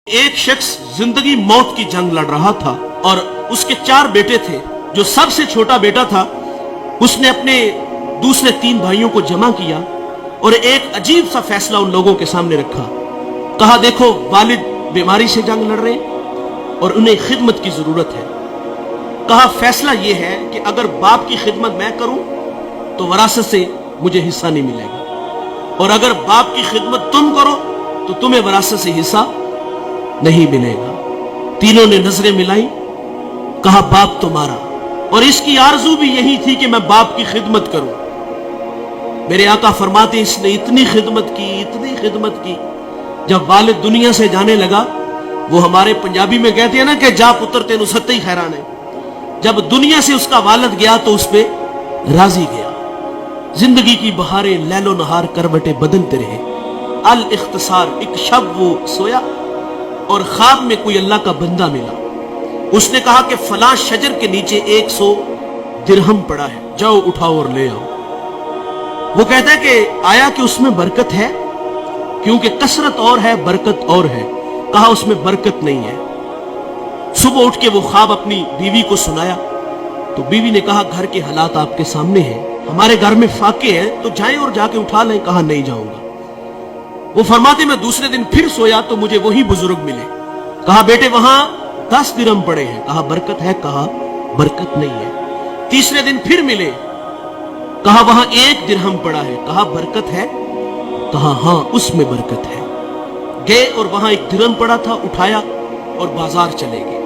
ایک شخص زندگی موت کی جنگ لڑ رہا تھا اور اس کے 4 بیٹے تھے. جو سب سے چھوٹا بیٹا تھا اس نے اپنے دوسرے 3 بھائیوں کو جمع کیا اور ایک عجیب سا فیصلہ ان لوگوں کے سامنے رکھا. کہا دیکھو والد بیماری سے جنگ لڑ رہے ہیں اور انہیں خدمت کی ضرورت ہے. کہا فیصلہ یہ ہے کہ اگر باپ کی خدمت میں کروں تو وراثت سے مجھے حصہ نہیں ملے گا، اور اگر باپ کی خدمت تم کرو تو تمہیں وراثت سے حصہ نہیں ملے گا. تینوں نے نظریں ملائی. کہا باپ تمہارا، اور اس کی آرزو بھی یہی تھی کہ میں باپ کی خدمت کروں. میرے آقا فرماتے اس نے اتنی خدمت کی جب والد دنیا سے جانے لگا. وہ ہمارے پنجابی میں کہتے ہیں نا کہ جا پتر تینو ستے ہی خیران ہے. جب دنیا سے اس کا والد گیا تو اس پہ راضی گیا. زندگی کی بہاریں لیل و نہار کروٹیں بدلتے رہے. الاختصار، ایک شب وہ سویا اور خواب میں کوئی اللہ کا بندہ ملا. اس نے کہا کہ فلاں شجر کے نیچے 100 درہم پڑا ہے، جاؤ اٹھاؤ اور لے آؤ. وہ کہتا ہے کہ آیا کہ اس میں برکت ہے؟ کیونکہ کثرت اور ہے برکت اور ہے. کہا اس میں برکت نہیں ہے. صبح اٹھ کے وہ خواب اپنی بیوی کو سنایا تو بیوی نے کہا گھر کے حالات آپ کے سامنے ہیں، ہمارے گھر میں فاقے ہیں، تو جائیں اور جا کے اٹھا لیں. کہا نہیں جاؤں گا. وہ فرماتے میں دوسرے دن پھر سویا تو مجھے وہی بزرگ ملے. کہا بیٹے وہاں 10 درہم پڑے ہیں. کہا برکت ہے؟ کہا برکت نہیں ہے. تیسرے دن پھر ملے. کہا وہاں 1 درہم پڑا ہے. کہا برکت ہے؟ کہا ہاں اس میں برکت ہے. گئے اور وہاں 1 درہم پڑا تھا، اٹھایا اور بازار چلے گئے.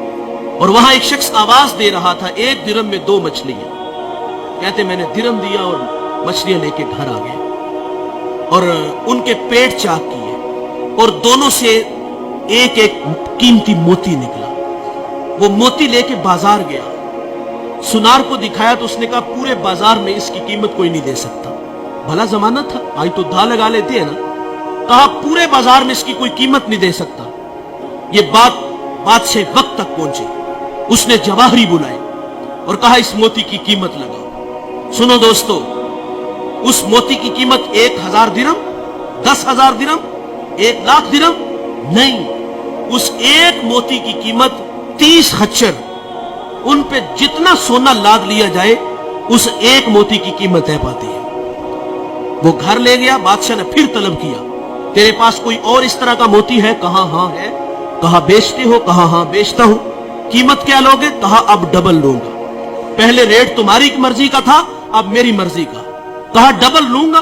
اور وہاں ایک شخص آواز دے رہا تھا 1 درہم میں 2 مچھلیاں. کہتے میں نے درہم دیا اور مچھلیاں لے کے گھر آ گئے اور ان کے پیٹ چاک کیے اور دونوں سے ایک قیمتی موتی نکلا. وہ موتی لے کے بازار گیا، سنار کو دکھایا تو اس نے کہا پورے بازار میں اس کی قیمت کوئی نہیں دے سکتا. بھلا زمانہ تھا، آج تو دھا لگا لیتے ہیں نا. کہا پورے بازار میں اس کی کوئی قیمت نہیں دے سکتا. یہ بات سے وقت تک پہنچی. اس نے جواہری بلائے اور کہا اس موتی کی قیمت لگاؤ. سنو دوستو، اس موتی کی قیمت 1000 درہم، 10,000 درہم، 1,00,000 درہم نہیں. اس ایک موتی کی قیمت 30 خچر. ان پہ جتنا سونا لاد لیا جائے اس ایک موتی کی قیمت طے پاتی ہے. وہ گھر لے گیا. بادشاہ نے پھر طلب کیا تیرے پاس کوئی اور اس طرح کا موتی ہے؟ کہا ہاں ہے. کہا بیچتے ہو؟ کہا ہاں بیچتا ہوں. قیمت کیا لوگے؟ کہا اب ڈبل لوں گا. پہلے ریٹ تمہاری مرضی کا تھا، اب میری مرضی کا. کہا ڈبل لوں گا.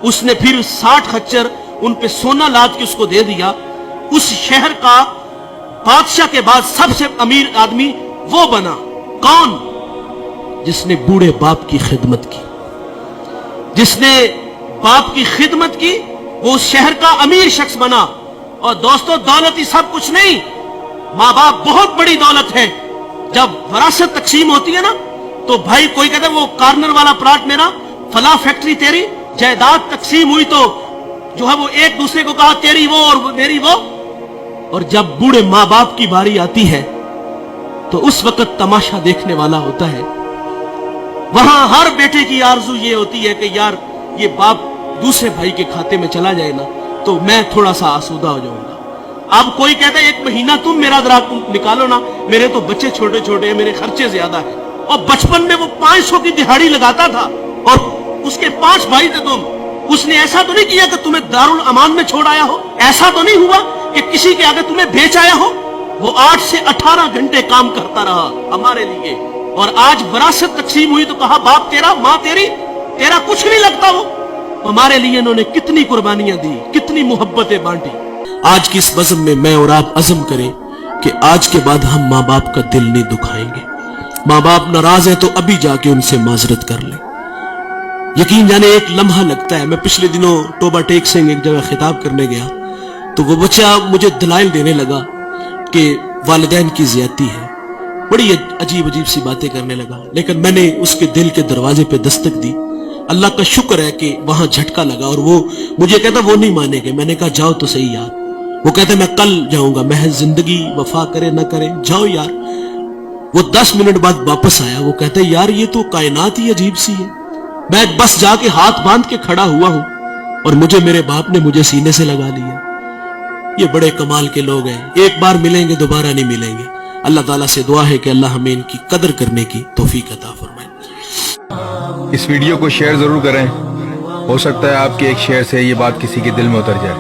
اس نے پھر 60 خچر ان پہ سونا لاد کے اس کو دے دیا. اس شہر کا بادشاہ کے بعد سب سے امیر آدمی وہ بنا. کون؟ جس نے بوڑھے باپ کی خدمت کی. جس نے باپ کی خدمت کی وہ اس شہر کا امیر شخص بنا. اور دوستو دولت ہی سب کچھ نہیں، ماں باپ بہت بڑی دولت ہے. جب وراثت تقسیم ہوتی ہے نا تو بھائی کوئی کہتا ہے وہ کارنر والا پلاٹ میرا، فلاں فیکٹری تیری. جائیداد تقسیم ہوئی تو جو ہے وہ ایک دوسرے کو کہا تیری وہ اور میری وہ. اور جب بوڑھے ماں باپ کی باری آتی ہے تو اس وقت تماشا دیکھنے والا ہوتا ہے. وہاں ہر بیٹے کی آرزو یہ ہوتی ہے کہ یار یہ باپ دوسرے بھائی کے کھاتے میں چلا جائے نا تو میں تھوڑا سا آسودہ ہو جاؤں گا. اب کوئی کہتا ہے 1 مہینہ تم میرا ذرا نکالو نا، میرے تو بچے چھوٹے چھوٹے ہیں، میرے خرچے زیادہ ہیں. اور بچپن میں وہ 500 کی دہاڑی لگاتا تھا اور اس کے 5 بھائی تھے تم. اس نے ایسا تو نہیں کیا کہ تمہیں دارالامان میں چھوڑ آیا ہو. ایسا تو نہیں ہوا کہ کسی کے آگے تمہیں بیچ آیا ہو. وہ 8 سے 18 گھنٹے کام کرتا رہا ہمارے لیے. اور آج وراثت تقسیم ہوئی تو کہا باپ تیرا، ماں تیری، تیرا کچھ نہیں لگتا. وہ ہمارے لیے انہوں نے کتنی قربانیاں دی، کتنی محبتیں بانٹی. آج کی اس بزم میں میں اور آپ عزم کریں کہ آج کے بعد ہم ماں باپ کا دل نہیں دکھائیں گے. ماں باپ ناراض ہیں تو ابھی جا کے ان سے معذرت کر لیں. یقین جانے ایک لمحہ لگتا ہے. میں پچھلے دنوں ٹوبہ ٹیک سنگھ ایک جگہ خطاب کرنے گیا تو وہ بچہ مجھے دلائل دینے لگا کہ والدین کی زیادتی ہے. بڑی عجیب سی باتیں کرنے لگا. لیکن میں نے اس کے دل کے دروازے پہ دستک دی. اللہ کا شکر ہے کہ وہاں جھٹکا لگا. اور وہ مجھے کہتا وہ نہیں مانے گے. میں نے کہا جاؤ تو صحیح یار. وہ کہتا میں کل جاؤں گا. محض زندگی وفا کرے نہ کرے جاؤ یار. وہ 10 منٹ بعد واپس آیا. وہ کہتا یار یہ تو کائنات ہی عجیب سی ہے. میں بس جا کے ہاتھ باندھ کے کھڑا ہوا ہوں اور مجھے میرے باپ نے مجھے سینے سے لگا لیا. یہ بڑے کمال کے لوگ ہیں، ایک بار ملیں گے دوبارہ نہیں ملیں گے۔ اللہ تعالیٰ سے دعا ہے کہ اللہ ہمیں ان کی قدر کرنے کی توفیق عطا فرمائے۔ اس ویڈیو کو شیئر ضرور کریں، ہو سکتا ہے آپ کے ایک شیئر سے یہ بات کسی کے دل میں اتر جائے۔